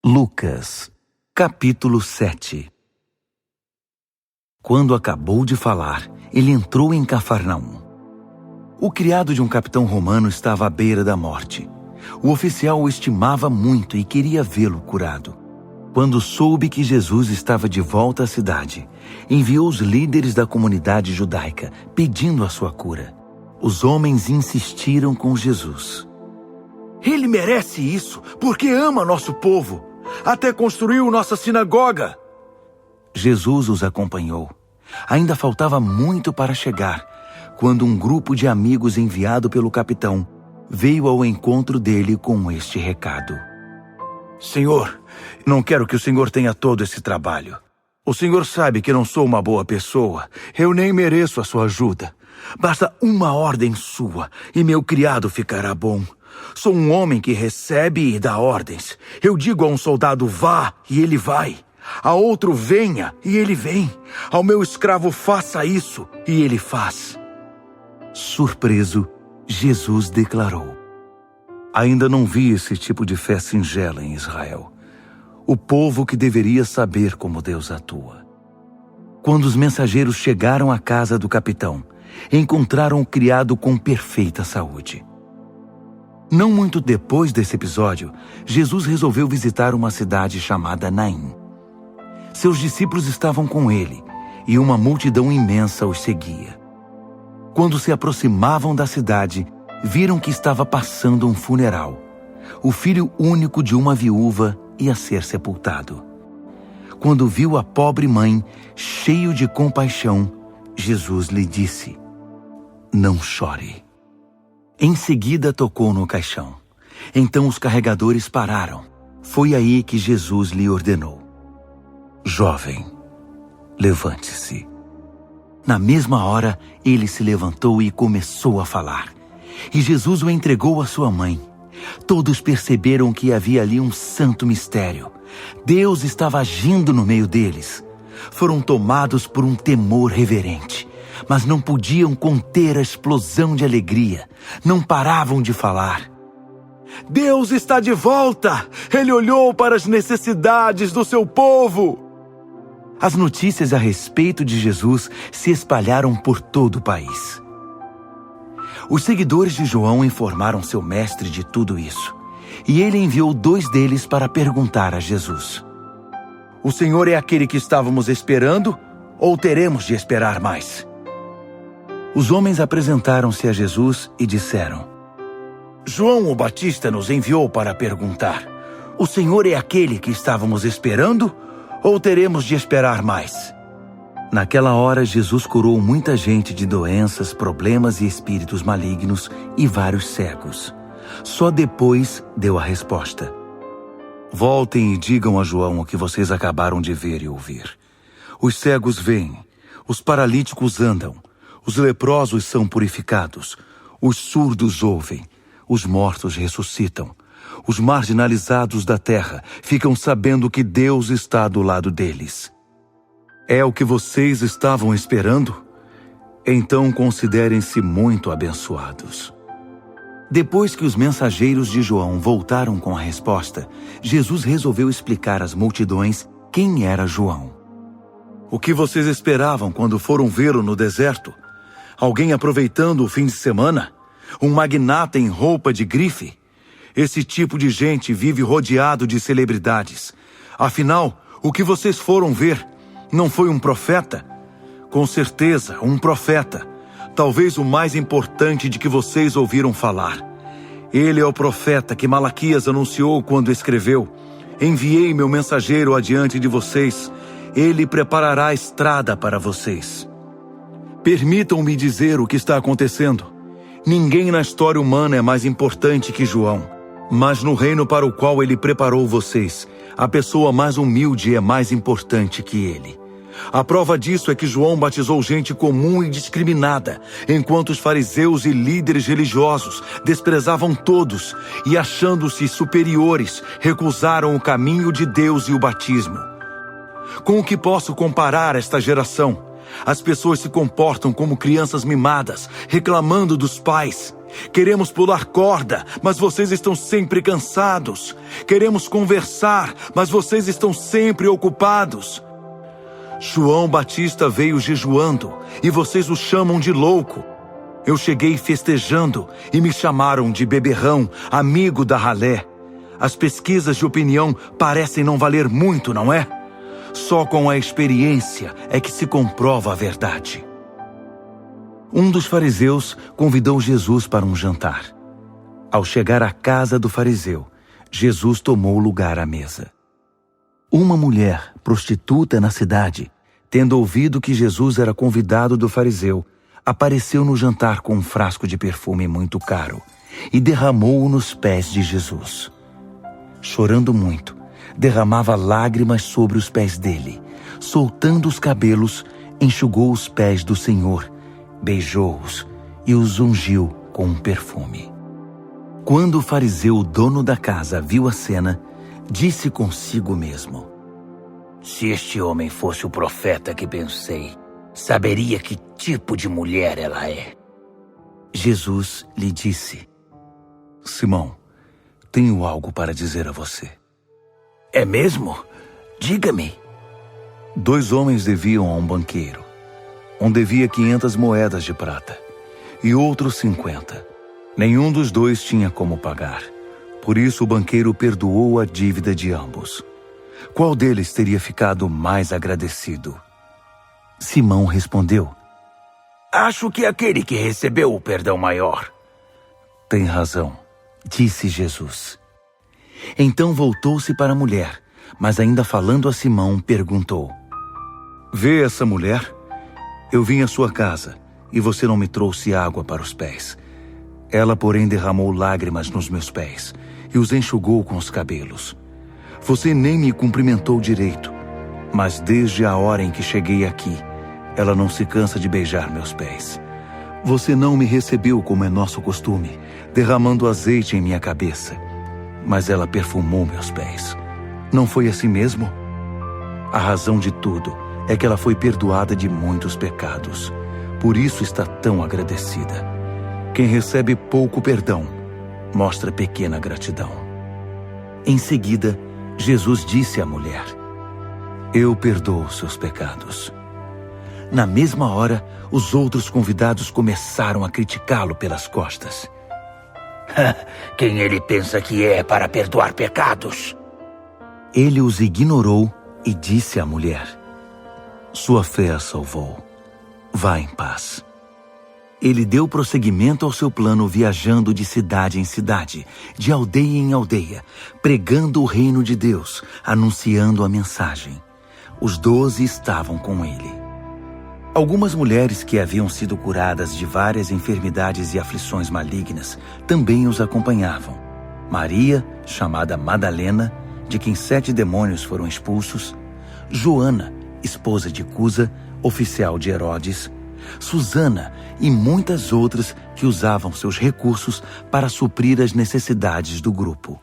Lucas, capítulo 7. Quando acabou de falar, ele entrou em Cafarnaum. O criado de um capitão romano estava à beira da morte. O oficial o estimava muito e queria vê-lo curado. Quando soube que Jesus estava de volta à cidade, enviou os líderes da comunidade judaica, pedindo a sua cura. Os homens insistiram com Jesus. Ele merece isso, porque ama nosso povo. Até construiu nossa sinagoga. Jesus os acompanhou. Ainda faltava muito para chegar, quando um grupo de amigos enviado pelo capitão veio ao encontro dele com este recado. Senhor, não quero que o senhor tenha todo esse trabalho. O senhor sabe que não sou uma boa pessoa. Eu nem mereço a sua ajuda. Basta uma ordem sua e meu criado ficará bom. Sou um homem que recebe e dá ordens. Eu digo a um soldado vá e ele vai. A outro venha e ele vem. Ao meu escravo faça isso e ele faz. Surpreso, Jesus declarou: ainda não vi esse tipo de fé singela em Israel. O povo que deveria saber como Deus atua. Quando os mensageiros chegaram à casa do capitão, encontraram o criado com perfeita saúde. Não muito depois desse episódio, Jesus resolveu visitar uma cidade chamada Naim. Seus discípulos estavam com ele, e uma multidão imensa os seguia. Quando se aproximavam da cidade, viram que estava passando um funeral. O filho único de uma viúva ia ser sepultado. Quando viu a pobre mãe, cheio de compaixão, Jesus lhe disse: não chore. Em seguida tocou no caixão. Então os carregadores pararam. Foi aí que Jesus lhe ordenou: jovem, levante-se. Na mesma hora, ele se levantou e começou a falar. E Jesus o entregou à sua mãe. Todos perceberam que havia ali um santo mistério. Deus estava agindo no meio deles. Foram tomados por um temor reverente, mas não podiam conter a explosão de alegria. Não paravam de falar. Deus está de volta! Ele olhou para as necessidades do seu povo! As notícias a respeito de Jesus se espalharam por todo o país. Os seguidores de João informaram seu mestre de tudo isso, e ele enviou 2 deles para perguntar a Jesus: o senhor é aquele que estávamos esperando, ou teremos de esperar mais? Os homens apresentaram-se a Jesus e disseram: João o Batista nos enviou para perguntar: o senhor é aquele que estávamos esperando, ou teremos de esperar mais? Naquela hora, Jesus curou muita gente de doenças, problemas e espíritos malignos e vários cegos. Só depois deu a resposta: voltem e digam a João o que vocês acabaram de ver e ouvir. Os cegos veem, os paralíticos andam, os leprosos são purificados, os surdos ouvem, os mortos ressuscitam, os marginalizados da terra ficam sabendo que Deus está do lado deles. É o que vocês estavam esperando? Então considerem-se muito abençoados. Depois que os mensageiros de João voltaram com a resposta, Jesus resolveu explicar às multidões quem era João. O que vocês esperavam quando foram vê-lo no deserto? Alguém aproveitando o fim de semana? Um magnata em roupa de grife? Esse tipo de gente vive rodeado de celebridades. Afinal, o que vocês foram ver não foi um profeta? Com certeza, um profeta. Talvez o mais importante de que vocês ouviram falar. Ele é o profeta que Malaquias anunciou quando escreveu: enviei meu mensageiro adiante de vocês. Ele preparará a estrada para vocês. Permitam-me dizer o que está acontecendo. Ninguém na história humana é mais importante que João. Mas no reino para o qual ele preparou vocês, a pessoa mais humilde é mais importante que ele. A prova disso é que João batizou gente comum e discriminada, enquanto os fariseus e líderes religiosos desprezavam todos e, achando-se superiores, recusaram o caminho de Deus e o batismo. Com o que posso comparar esta geração? As pessoas se comportam como crianças mimadas, reclamando dos pais. Queremos pular corda, mas vocês estão sempre cansados. Queremos conversar, mas vocês estão sempre ocupados. João Batista veio jejuando e vocês o chamam de louco. Eu cheguei festejando e me chamaram de beberrão, amigo da ralé. As pesquisas de opinião parecem não valer muito, não é? Só com a experiência é que se comprova a verdade. Um dos fariseus convidou Jesus para um jantar. Ao chegar à casa do fariseu, Jesus tomou lugar à mesa. Uma mulher, prostituta na cidade, tendo ouvido que Jesus era convidado do fariseu, apareceu no jantar com um frasco de perfume muito caro e derramou-o nos pés de Jesus. Chorando muito, derramava lágrimas sobre os pés dele. Soltando os cabelos, enxugou os pés do Senhor, beijou-os e os ungiu com um perfume. Quando o fariseu, dono da casa, viu a cena, disse consigo mesmo: se este homem fosse o profeta que pensei, saberia que tipo de mulher ela é. Jesus lhe disse: Simão, tenho algo para dizer a você. É mesmo? Diga-me. 2 homens deviam a um banqueiro. Um devia 500 moedas de prata e outro 50. Nenhum dos 2 tinha como pagar. Por isso o banqueiro perdoou a dívida de ambos. Qual deles teria ficado mais agradecido? Simão respondeu: acho que aquele que recebeu o perdão maior. Tem razão, disse Jesus. Então voltou-se para a mulher, mas ainda falando a Simão, perguntou: vê essa mulher? Eu vim à sua casa e você não me trouxe água para os pés. Ela, porém, derramou lágrimas nos meus pés e os enxugou com os cabelos. Você nem me cumprimentou direito, mas desde a hora em que cheguei aqui, ela não se cansa de beijar meus pés. Você não me recebeu como é nosso costume, derramando azeite em minha cabeça, mas ela perfumou meus pés. Não foi assim mesmo? A razão de tudo é que ela foi perdoada de muitos pecados. Por isso está tão agradecida. Quem recebe pouco perdão, mostra pequena gratidão. Em seguida, Jesus disse à mulher: eu perdoo seus pecados. Na mesma hora, os outros convidados começaram a criticá-lo pelas costas. Quem ele pensa que é para perdoar pecados? Ele os ignorou e disse à mulher: sua fé a salvou. Vá em paz. Ele deu prosseguimento ao seu plano, viajando de cidade em cidade, de aldeia em aldeia, pregando o reino de Deus, anunciando a mensagem. Os 12 estavam com ele. Algumas mulheres que haviam sido curadas de várias enfermidades e aflições malignas também os acompanhavam. Maria, chamada Madalena, de quem 7 demônios foram expulsos; Joana, esposa de Cusa, oficial de Herodes; Susana e muitas outras que usavam seus recursos para suprir as necessidades do grupo.